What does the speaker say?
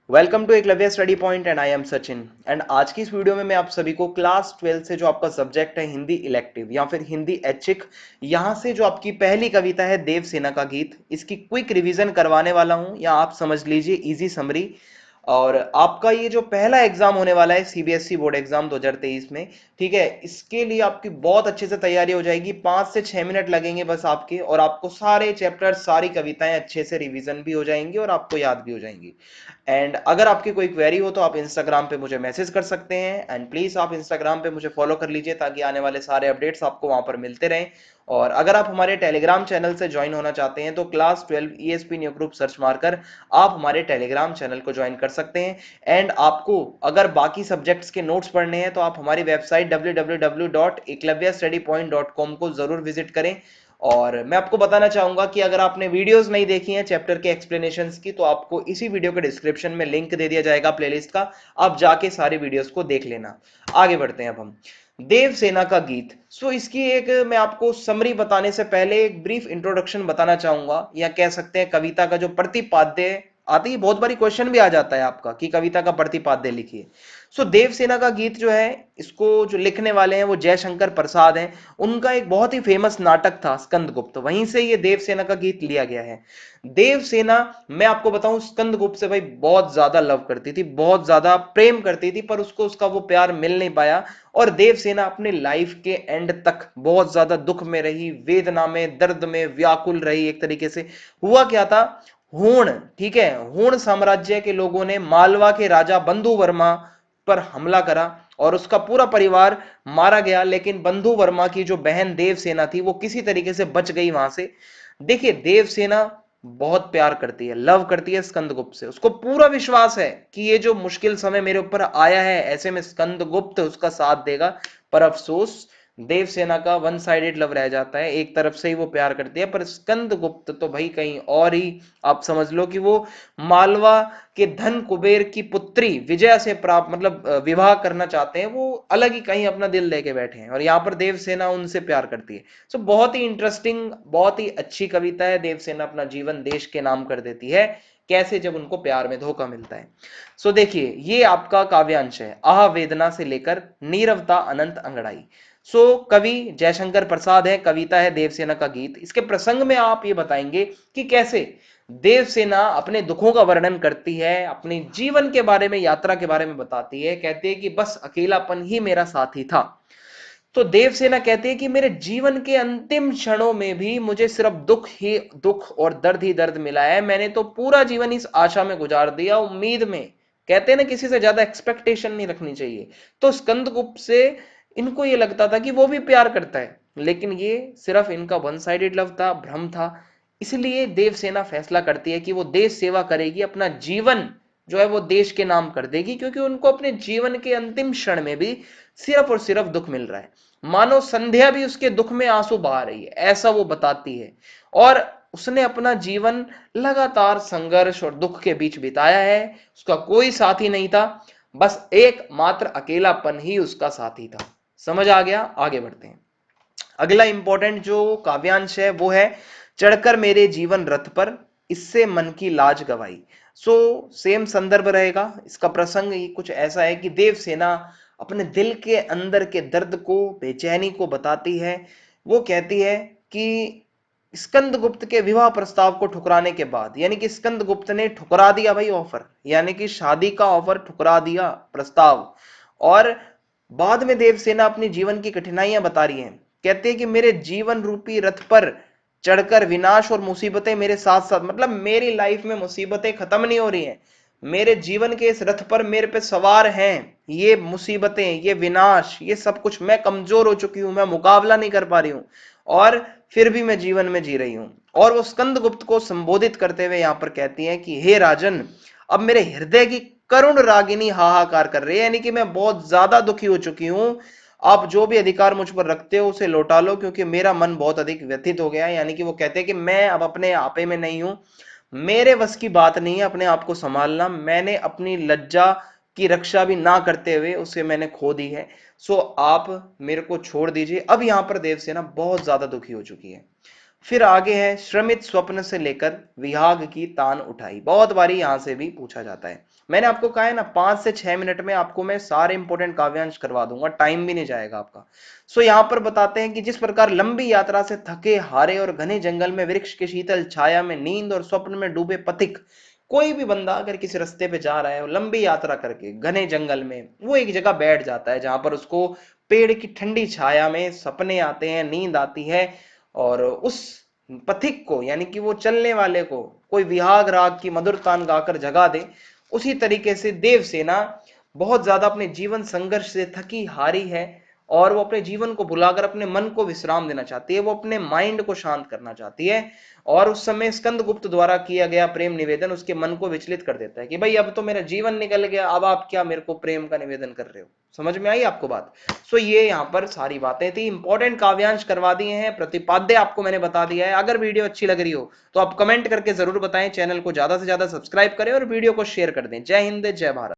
Welcome to Eklavya study point and I am Sachin. And आज की इस वीडियो में मैं आप सभी को क्लास 12 से जो आपका सब्जेक्ट है हिंदी इलेक्टिव या फिर हिंदी ऐच्छिक, यहां से जो आपकी पहली कविता है देवसेना का गीत, इसकी क्विक रिवीजन करवाने वाला हूं, या आप समझ लीजिए इजी समरी। और आपका ये जो पहला एग्जाम होने वाला है सीबीएसई बोर्ड एग्जाम 2023 में, ठीक है, इसके लिए आपकी बहुत अच्छे से तैयारी हो जाएगी। 5 से 6 मिनट लगेंगे बस आपके, और आपको सारे चैप्टर सारी कविताएं अच्छे से रिवीजन भी हो जाएंगी और आपको याद भी हो जाएंगी। एंड अगर आपकी कोई क्वेरी हो तो आप इंस्टाग्राम पे मुझे मैसेज कर सकते हैं। एंड प्लीज आप इंस्टाग्राम पे मुझे फॉलो कर लीजिए ताकि आने वाले सारे अपडेट्स आपको वहां पर मिलते रहें। और अगर आप हमारे टेलीग्राम चैनल से ज्वाइन होना चाहते हैं तो class 12 ESP new group search मारकर आप हमारे टेलीग्राम चैनल को ज्वाइन कर सकते हैं। एंड आपको अगर बाकी सब्जेक्ट्स के नोट्स पढ़ने हैं तो आप हमारी वेबसाइट www.eklavyastudypoint.com को जरूर विजिट करें। और मैं आपको बताना चाहूंगा कि अगर आपने वीडियोस नहीं देखी हैं चैप्टर के एक्सप्लेनेशंस की, तो आपको इसी वीडियो के डिस्क्रिप्शन में लिंक दे दिया जाएगा प्लेलिस्ट का, आप जाके सारी वीडियोस को देख लेना। आगे बढ़ते हैं अब हम देवसेना का गीत। इसकी एक मैं आपको समरी बताने से पहले एक ब्रीफ इंट्रोडक्शन बताना चाहूंगा, या कह सकते हैं कविता का जो प्रतिपाद्य आती है। बहुत बारी क्वेश्चन भी आ जाता है आपका कि कविता का प्रतिपाद्य लिखिए। देवसेना का गीत जो है, इसको जो लिखने वाले हैं वो जयशंकर प्रसाद हैं। उनका एक बहुत ही फेमस नाटक था स्कंदगुप्त, वहीं से ये देवसेना का गीत लिया गया है। देवसेना, मैं आपको बताऊं, स्कंदगुप्त से भाई बहुत ज्यादा लव करती थी, बहुत ज्यादा प्रेम करती थी, पर उसको उसका वो प्यार मिल नहीं पाया। और देवसेना अपने लाइफ के एंड तक बहुत ज्यादा दुख में रही, वेदना में, दर्द में व्याकुल रही। एक तरीके से हुआ क्या था, हूण, ठीक है, हूण साम्राज्य के लोगों ने मालवा के राजा बंधु वर्मा पर हमला करा और उसका पूरा परिवार मारा गया। लेकिन बंधु वर्मा की जो बहन देवसेना थी वो किसी तरीके से बच गई वहां से। देखिए, देवसेना बहुत प्यार करती है, लव करती है स्कंदगुप्त से। उसको पूरा विश्वास है कि ये जो मुश्किल समय मेरे ऊपर आया है, ऐसे में स्कंदगुप्त उसका साथ देगा। पर अफसोस, देवसेना का वन साइडेड लव रह जाता है, एक तरफ से ही वो प्यार करती है। पर स्कंदगुप्त तो भाई कहीं और ही, आप समझ लो कि वो मालवा के धन कुबेर की पुत्री विजया से प्राप्त, मतलब विवाह करना चाहते हैं। वो अलग ही कहीं अपना दिल लेके बैठे हैं, और यहाँ पर देवसेना उनसे प्यार करती है। बहुत ही इंटरेस्टिंग, बहुत ही अच्छी कविता है। देवसेना अपना जीवन देश के नाम कर देती है, कैसे, जब उनको प्यार में धोखा मिलता है। देखिए, ये आपका काव्यांश है, आह वेदना से लेकर नीरवता अनंत अंगड़ाई। कवि जयशंकर प्रसाद है, कविता है देवसेना का गीत। इसके प्रसंग में आप ये बताएंगे कि कैसे देवसेना अपने दुखों का वर्णन करती है, अपने जीवन के बारे में, यात्रा के बारे में बताती है। कहती है कि बस अकेलापन ही मेरा साथी था। देवसेना कहती है कि मेरे जीवन के अंतिम क्षणों में भी मुझे सिर्फ दुख ही दुख और दर्द ही दर्द मिला है। मैंने तो पूरा जीवन इस आशा में गुजार दिया, उम्मीद में। कहते हैं ना, किसी से ज्यादा एक्सपेक्टेशन नहीं रखनी चाहिए। स्कंदगुप्त से इनको ये लगता था कि वो भी प्यार करता है, लेकिन ये सिर्फ इनका वन साइडेड लव था, भ्रम था। इसलिए देवसेना फैसला करती है कि वो देश सेवा करेगी, अपना जीवन जो है वो देश के नाम कर देगी, क्योंकि उनको अपने जीवन के अंतिम क्षण में भी सिर्फ और सिर्फ दुख मिल रहा है। मानो संध्या भी उसके दुख में आंसू बहा रही है, ऐसा वो बताती है। और उसने अपना जीवन लगातार संघर्ष और दुख के बीच बिताया है। उसका कोई साथी नहीं था, बस एक मात्र अकेलापन ही उसका साथी था। समझ आ गया? आगे बढ़ते हैं। अगला इंपॉर्टेंट जो काव्यांश है वो है चढ़कर मेरे जीवन रथ पर, इससे मन की लाज गवाई। सेम संदर्भ रहेगा। इसका प्रसंग ही कुछ ऐसा है कि देवसेना अपने दिल के अंदर के दर्द को, बेचैनी को बताती है। वो कहती है कि स्कंदगुप्त के विवाह प्रस्ताव को ठुकराने के बाद, यानी कि स्कंदगुप्त ने ठुकरा दिया भाई ऑफर, यानी कि शादी का ऑफर ठुकरा दिया, प्रस्ताव। और बाद में देवसेना अपनी जीवन की कठिनाइयां बता रही हैं। कहते हैं कि मेरे जीवन रूपी रथ पर चढ़कर विनाश और मुसीबतें मेरे साथ साथ, मतलब मेरी लाइफ में मुसीबतें खत्म नहीं हो रही हैं, मेरे जीवन के इस रथ पर मेरे पे सवार हैं ये मुसीबतें, ये विनाश, ये सब कुछ। मैं कमजोर हो चुकी हूं, मैं मुकाबला नहीं कर पा रही हूं, और फिर भी मैं जीवन में जी रही हूं। और वो स्कंदगुप्त को संबोधित करते हुए यहां पर कहती हैं कि हे राजन, अब मेरे हृदय की करुण रागिनी हाहाकार कर रही है, यानी कि मैं बहुत ज्यादा दुखी हो चुकी हूं। आप जो भी अधिकार मुझ पर रखते हो उसे लौटा लो, क्योंकि मेरा मन बहुत अधिक व्यथित हो गया है। यानी कि वो कहते हैं कि मैं अब अपने आपे में नहीं हूं, मेरे बस की बात नहीं है अपने आप को संभालना। मैंने अपनी लज्जा की रक्षा भी ना करते हुए उसे मैंने खो दी है। आप मेरे को छोड़ दीजिए। अब यहां पर देवसेना बहुत ज्यादा दुखी हो चुकी है। फिर आगे है श्रमित स्वप्न से लेकर विहाग की तान उठाई, बहुत बारी यहां से भी पूछा जाता है। मैंने आपको कहा है ना 5 से 6 मिनट में आपको मैं सारे इंपॉर्टेंट काव्यांश करवा दूंगा, टाइम भी नहीं जाएगा आपका। सो यहां पर बताते हैं कि जिस प्रकार लंबी यात्रा से थके हारे और घने जंगल में वृक्ष की शीतल छाया में नींद और स्वप्न में डूबे पथिक, कोई भी बंदा अगर किसी रास्ते पे जा रहा है और लंबी यात्रा करके घने जंगल में वो एक जगह बैठ जाता है जहां पर उसको पेड़ की ठंडी छाया में सपने आते हैं, नींद आती है, और उस पथिक को यानी कि वो चलने वाले को कोई विहाग राग की मधुर तान गाकर जगा दे, उसी तरीके से देवसेना बहुत ज्यादा अपने जीवन संघर्ष से थकी हारी है और वो अपने जीवन को भुलाकर अपने मन को विश्राम देना चाहती है, वो अपने माइंड को शांत करना चाहती है। और उस समय स्कंदगुप्त द्वारा किया गया प्रेम निवेदन उसके मन को विचलित कर देता है कि भाई अब तो मेरा जीवन निकल गया, अब आप क्या मेरे को प्रेम का निवेदन कर रहे हो। समझ में आई आपको बात? सो ये यहाँ पर सारी बातें थी, इंपॉर्टेंट काव्यांश करवा दिए हैं, प्रतिपाद्य आपको मैंने बता दिया है। अगर वीडियो अच्छी लग रही हो तो आप कमेंट करके जरूर बताएं, चैनल को ज्यादा से ज्यादा सब्सक्राइब करें और वीडियो को शेयर कर दें। जय हिंद, जय भारत।